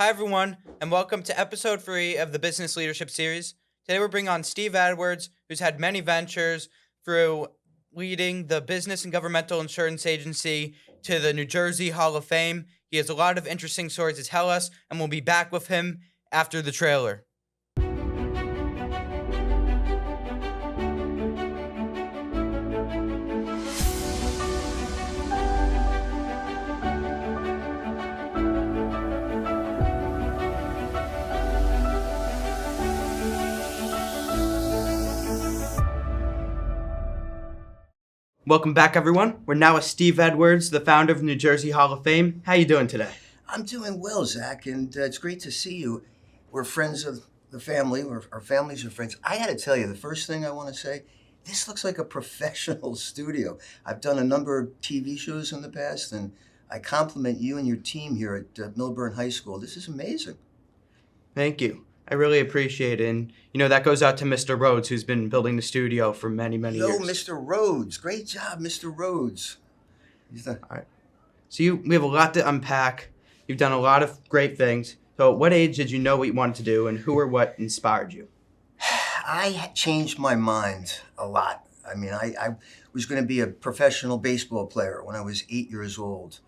Hi, everyone, and welcome to episode 3 of the Business Leadership Series. Today, we're bringing on Steve Edwards, who's had many ventures through leading the Business and Governmental Insurance Agency to the New Jersey Hall of Fame. He has a lot of interesting stories to tell us, and we'll be back with him after the trailer. Welcome back, everyone. We're now with Steve Edwards, the founder of New Jersey Hall of Fame. How you doing today? I'm doing well, Zach, and it's great to see you. We're friends of the family, our families are friends. I got to tell you, the first thing I want to say, this looks like a professional studio. I've done a number of TV shows in the past, and I compliment you and your team here at Milburn High School. This is amazing. Thank you. I really appreciate it. And, that goes out to Mr. Rhodes, who's been building the studio for many, many years. Mr. Rhodes. Great job, Mr. Rhodes. All right. So we have a lot to unpack. You've done a lot of great things. So at what age did you know what you wanted to do, and who or what inspired you? I changed my mind a lot. I mean, I was going to be a professional baseball player when I was 8 years old.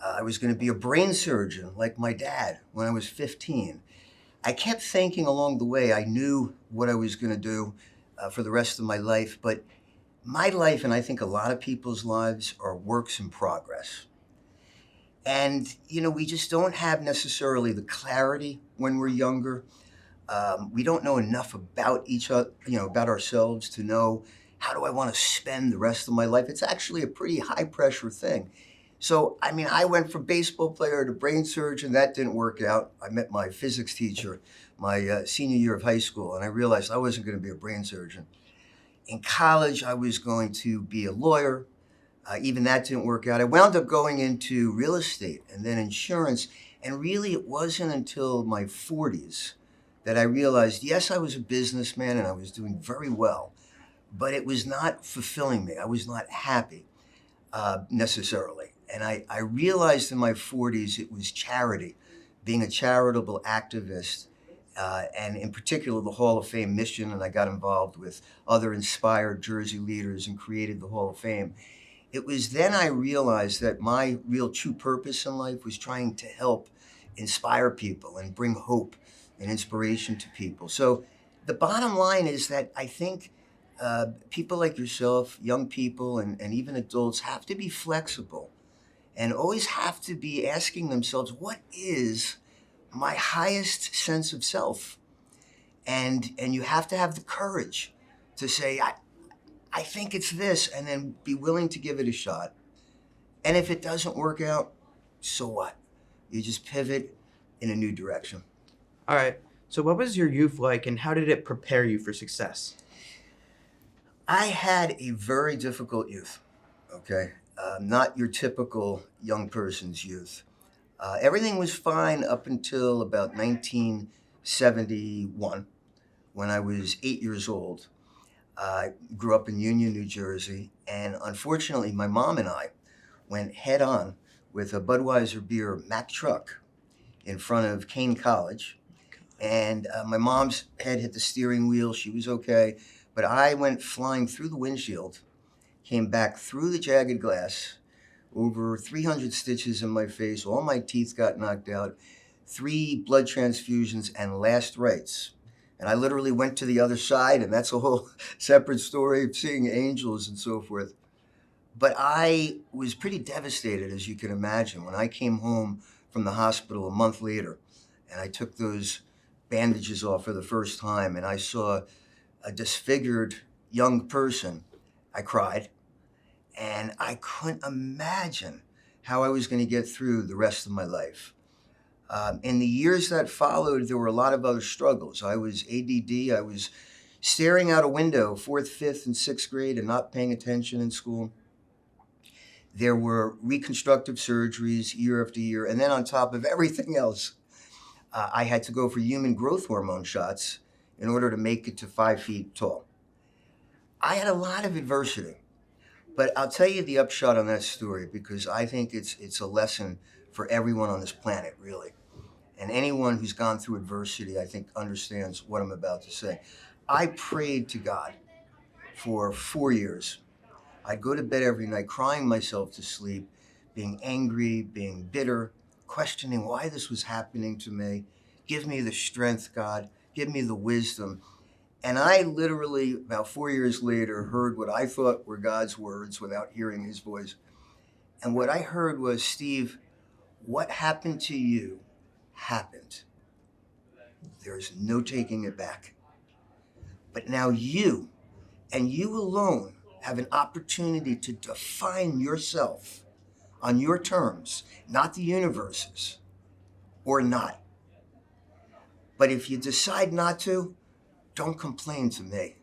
I was going to be a brain surgeon like my dad when I was 15. I kept thinking along the way, I knew what I was going to do for the rest of my life, but my life, and I think a lot of people's lives, are works in progress. And, we just don't have necessarily the clarity when we're younger. We don't know enough about each other, about ourselves to know, how do I want to spend the rest of my life? It's actually a pretty high pressure thing. So, I went from baseball player to brain surgeon. That didn't work out. I met my physics teacher my senior year of high school, and I realized I wasn't going to be a brain surgeon. In college, I was going to be a lawyer. Even that didn't work out. I wound up going into real estate and then insurance. And really, it wasn't until my 40s that I realized, yes, I was a businessman and I was doing very well, but it was not fulfilling me. I was not happy necessarily. And I realized in my 40s it was charity, being a charitable activist, and in particular the Hall of Fame mission. And I got involved with other inspired Jersey leaders and created the Hall of Fame. It was then I realized that my real true purpose in life was trying to help inspire people and bring hope and inspiration to people. So the bottom line is that I think people like yourself, young people, and even adults have to be flexible and always have to be asking themselves, what is my highest sense of self? And you have to have the courage to say, I think it's this, and then be willing to give it a shot. And if it doesn't work out, so what? You just pivot in a new direction. All right. So what was your youth like, and how did it prepare you for success? I had a very difficult youth, okay? Not your typical young person's youth. Everything was fine up until about 1971, when I was 8 years old. I grew up in Union, New Jersey, and unfortunately, my mom and I went head on with a Budweiser beer Mack truck in front of Kane College. And my mom's head hit the steering wheel. She was okay. But I went flying through the windshield, came back through the jagged glass, over 300 stitches in my face. All my teeth got knocked out, 3 blood transfusions, and last rites. And I literally went to the other side, and that's a whole separate story of seeing angels and so forth. But I was pretty devastated, as you can imagine, when I came home from the hospital a month later, and I took those bandages off for the first time, and I saw a disfigured young person. I cried, and I couldn't imagine how I was going to get through the rest of my life. In the years that followed, there were a lot of other struggles. I was ADD. I was staring out a window, 4th, 5th, and 6th grade, and not paying attention in school. There were reconstructive surgeries year after year. And then on top of everything else, I had to go for human growth hormone shots in order to make it to 5 feet tall. I had a lot of adversity, but I'll tell you the upshot on that story because I think it's a lesson for everyone on this planet, really. And anyone who's gone through adversity, I think, understands what I'm about to say. I prayed to God for 4 years. I'd go to bed every night crying myself to sleep, being angry, being bitter, questioning why this was happening to me. Give me the strength, God. Give me the wisdom. And I literally, about 4 years later, heard what I thought were God's words without hearing his voice. And what I heard was, Steve, what happened to you happened. There's no taking it back. But now you, and you alone, have an opportunity to define yourself on your terms, not the universe's, or not. But if you decide not to, don't complain to me.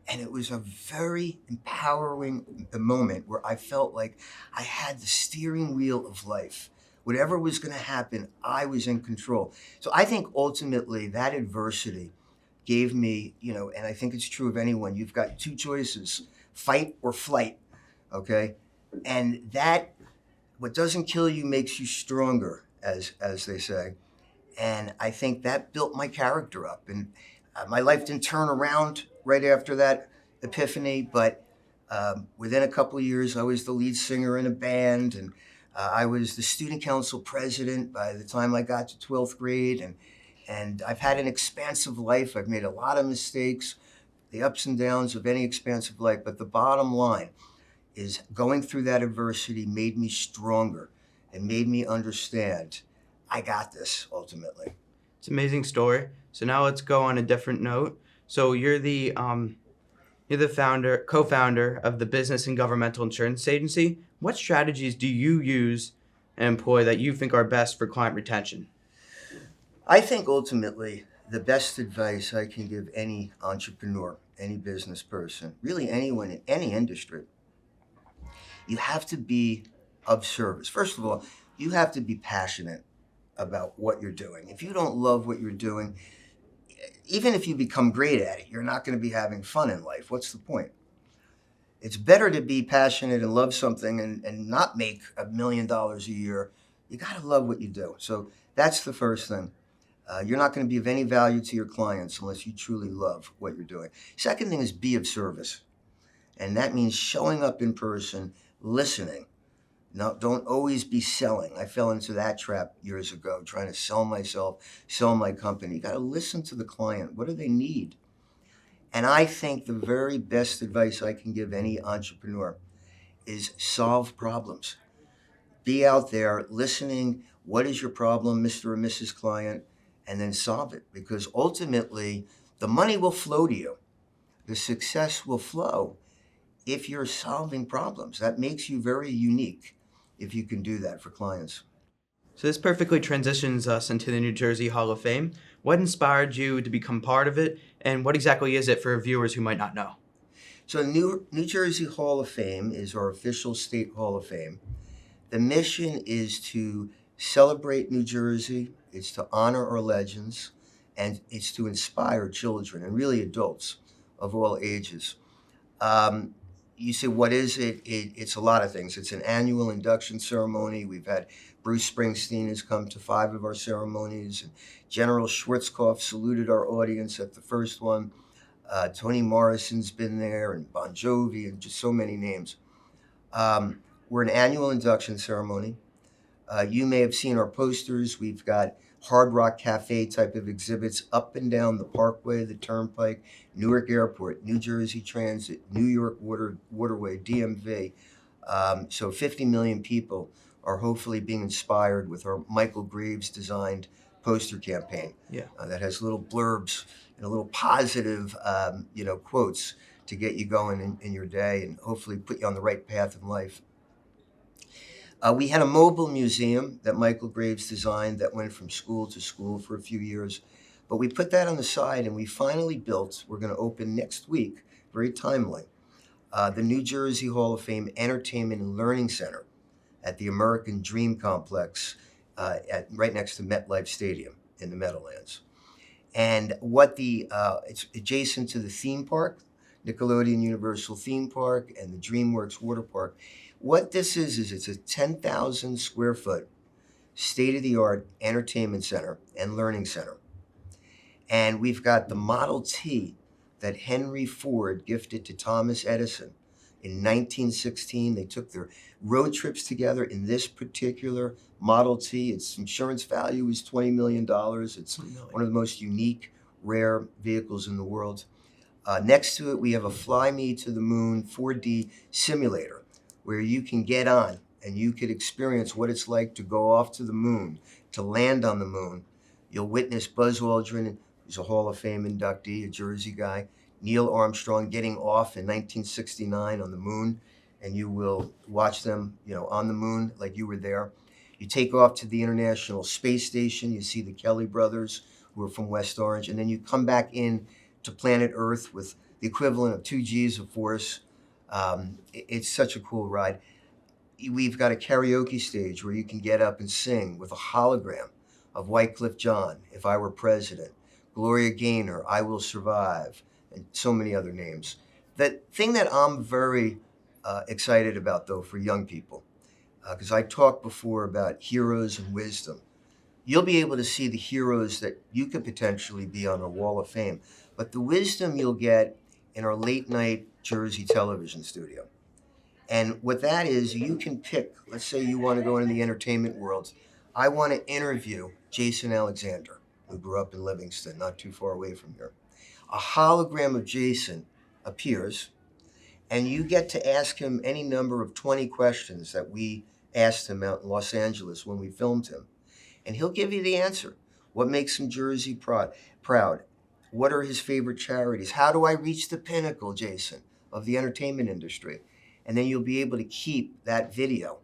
And it was a very empowering moment where I felt like I had the steering wheel of life. Whatever was going to happen, I was in control. So I think ultimately that adversity gave me, and I think it's true of anyone, you've got two choices, fight or flight, okay? And that, what doesn't kill you makes you stronger, as they say. And I think that built my character up. And my life didn't turn around right after that epiphany, but within a couple of years, I was the lead singer in a band, and I was the student council president by the time I got to 12th grade. And I've had an expansive life. I've made a lot of mistakes, the ups and downs of any expansive life. But the bottom line is going through that adversity made me stronger and made me understand I got this ultimately. It's an amazing story. So now let's go on a different note. So you're the co-founder of the Business and Governmental Insurance Agency. What strategies do you use and employ that you think are best for client retention? I think ultimately the best advice I can give any entrepreneur, any business person, really anyone in any industry, you have to be of service. First of all, you have to be passionate about what you're doing. If you don't love what you're doing, even if you become great at it, you're not going to be having fun in life. What's the point? It's better to be passionate and love something and not make $1 million a year. You got to love what you do. So that's the first thing. You're not going to be of any value to your clients unless you truly love what you're doing. Second thing is be of service. And that means showing up in person, listening. No, don't always be selling. I fell into that trap years ago, trying to sell myself, sell my company. You got to listen to the client. What do they need? And I think the very best advice I can give any entrepreneur is solve problems. Be out there listening. What is your problem, Mr. or Mrs. Client? And then solve it. Because ultimately, the money will flow to you. The success will flow if you're solving problems. That makes you very unique if you can do that for clients. So this perfectly transitions us into the New Jersey Hall of Fame. What inspired you to become part of it, and what exactly is it for viewers who might not know? So New Jersey Hall of Fame is our official state Hall of Fame. The mission is to celebrate New Jersey, it's to honor our legends, and it's to inspire children and really adults of all ages. Um, you say, what is it? It's a lot of things. It's an annual induction ceremony. We've had Bruce Springsteen has come to 5 of our ceremonies, and General Schwarzkopf saluted our audience at the first one. Toni Morrison's been there, and Bon Jovi, and just so many names. We're an annual induction ceremony. You may have seen our posters. We've got Hard Rock Cafe type of exhibits up and down the Parkway, the Turnpike, Newark Airport, New Jersey Transit, New York Waterway, DMV. So 50 million people are hopefully being inspired with our Michael Graves designed poster campaign. Yeah. That has little blurbs and a little positive, quotes to get you going in your day and hopefully put you on the right path in life. We had a mobile museum that Michael Graves designed that went from school to school for a few years. But we put that on the side and we finally built, we're going to open next week, very timely, the New Jersey Hall of Fame Entertainment and Learning Center at the American Dream Complex right next to MetLife Stadium in the Meadowlands. And it's adjacent to the theme park, Nickelodeon Universal Theme Park and the DreamWorks Water Park. What this is it's a 10,000 square foot state-of-the-art entertainment center and learning center. And we've got the Model T that Henry Ford gifted to Thomas Edison in 1916. They took their road trips together in this particular Model T. Its insurance value is $20 million. It's one of the most unique, rare vehicles in the world. Next to it, we have a Fly Me to the Moon 4D simulator where you can get on and you could experience what it's like to go off to the moon, to land on the moon. You'll witness Buzz Aldrin, who's a Hall of Fame inductee, a Jersey guy, Neil Armstrong getting off in 1969 on the moon, and you will watch them, on the moon like you were there. You take off to the International Space Station. You see the Kelly brothers, who are from West Orange, and then you come back in to planet Earth with the equivalent of 2 Gs of force. It's such a cool ride. We've got a karaoke stage where you can get up and sing with a hologram of Wycliffe Jean, If I Were President, Gloria Gaynor, I Will Survive, and so many other names. The thing that I'm very excited about, though, for young people, because I talked before about heroes and wisdom, you'll be able to see the heroes that you could potentially be on a wall of fame, but the wisdom you'll get in our late night Jersey television studio. And what that is, you can pick, let's say you want to go into the entertainment world. I want to interview Jason Alexander, who grew up in Livingston, not too far away from here. A hologram of Jason appears, and you get to ask him any number of 20 questions that we asked him out in Los Angeles when we filmed him. And he'll give you the answer. What makes him Jersey proud? What are his favorite charities? How do I reach the pinnacle, Jason, of the entertainment industry? And then you'll be able to keep that video.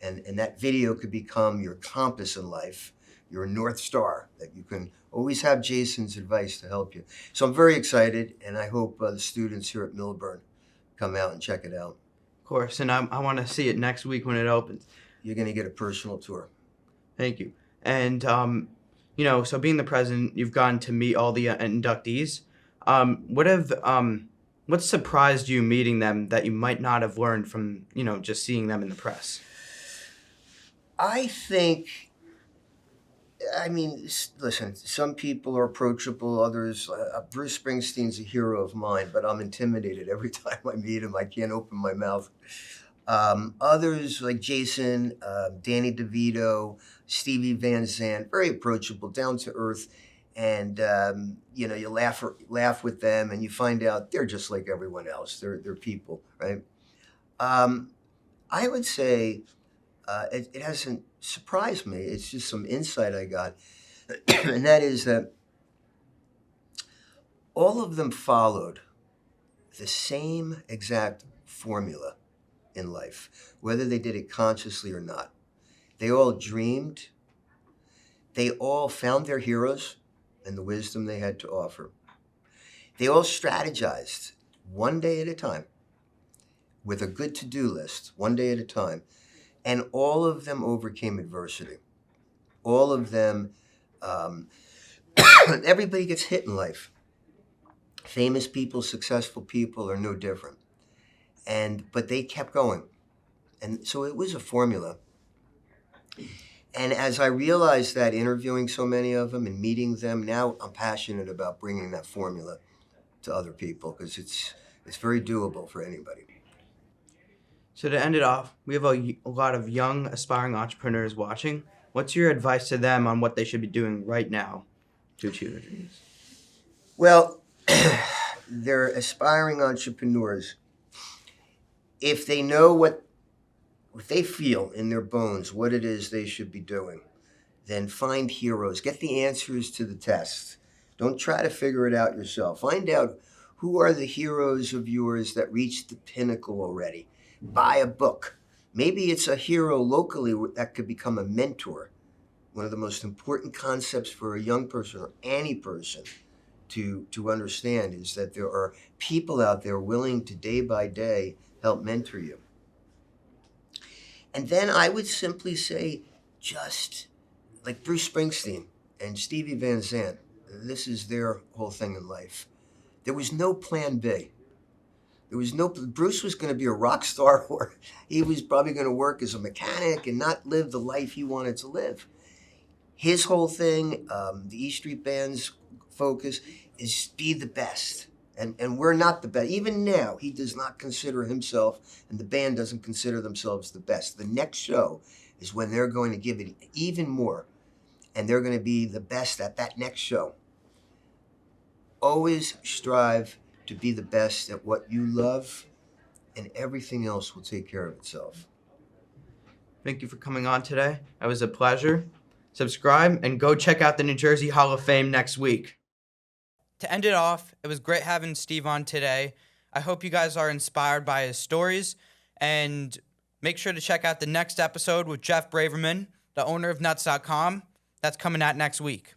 And that video could become your compass in life, your North Star, that you can always have Jason's advice to help you. So I'm very excited, and I hope the students here at Milburn come out and check it out. Of course, and I want to see it next week when it opens. You're going to get a personal tour. Thank you. And, so being the president, you've gotten to meet all the inductees. What surprised you meeting them that you might not have learned from, just seeing them in the press? I think, listen, some people are approachable, others, Bruce Springsteen's a hero of mine, but I'm intimidated every time I meet him. I can't open my mouth. Others like Jason, Danny DeVito, Stevie Van Zandt, very approachable, down to earth. And, you laugh with them and you find out they're just like everyone else. They're people, right? I would say it hasn't surprised me. It's just some insight I got. And that is that all of them followed the same exact formula in life, whether they did it consciously or not. They all dreamed. They all found their heroes and the wisdom they had to offer. They all strategized one day at a time with a good to-do list, one day at a time. And all of them overcame adversity. All of them, everybody gets hit in life. Famous people, successful people are no different. But they kept going. And so it was a formula. And as I realized that interviewing so many of them and meeting them, now I'm passionate about bringing that formula to other people because it's very doable for anybody. So to end it off, we have a lot of young, aspiring entrepreneurs watching. What's your advice to them on what they should be doing right now to achieve their dreams? Well, they're aspiring entrepreneurs. If they know if they feel in their bones what it is they should be doing, then find heroes. Get the answers to the tests. Don't try to figure it out yourself. Find out who are the heroes of yours that reached the pinnacle already. Buy a book. Maybe it's a hero locally that could become a mentor. One of the most important concepts for a young person or any person to understand is that there are people out there willing to day by day help mentor you. And then I would simply say, just like Bruce Springsteen and Stevie Van Zandt, this is their whole thing in life. There was no plan B. There was no, Bruce was going to be a rock star, or he was probably going to work as a mechanic and not live the life he wanted to live. His whole thing, the E Street Band's focus, is be the best. And we're not the best. Even now, he does not consider himself, and the band doesn't consider themselves the best. The next show is when they're going to give it even more, and they're going to be the best at that next show. Always strive to be the best at what you love, and everything else will take care of itself. Thank you for coming on today. It was a pleasure. Subscribe and go check out the New Jersey Hall of Fame next week. To end it off, it was great having Steve on today. I hope you guys are inspired by his stories, and make sure to check out the next episode with Jeff Braverman, the owner of Nuts.com. That's coming out next week.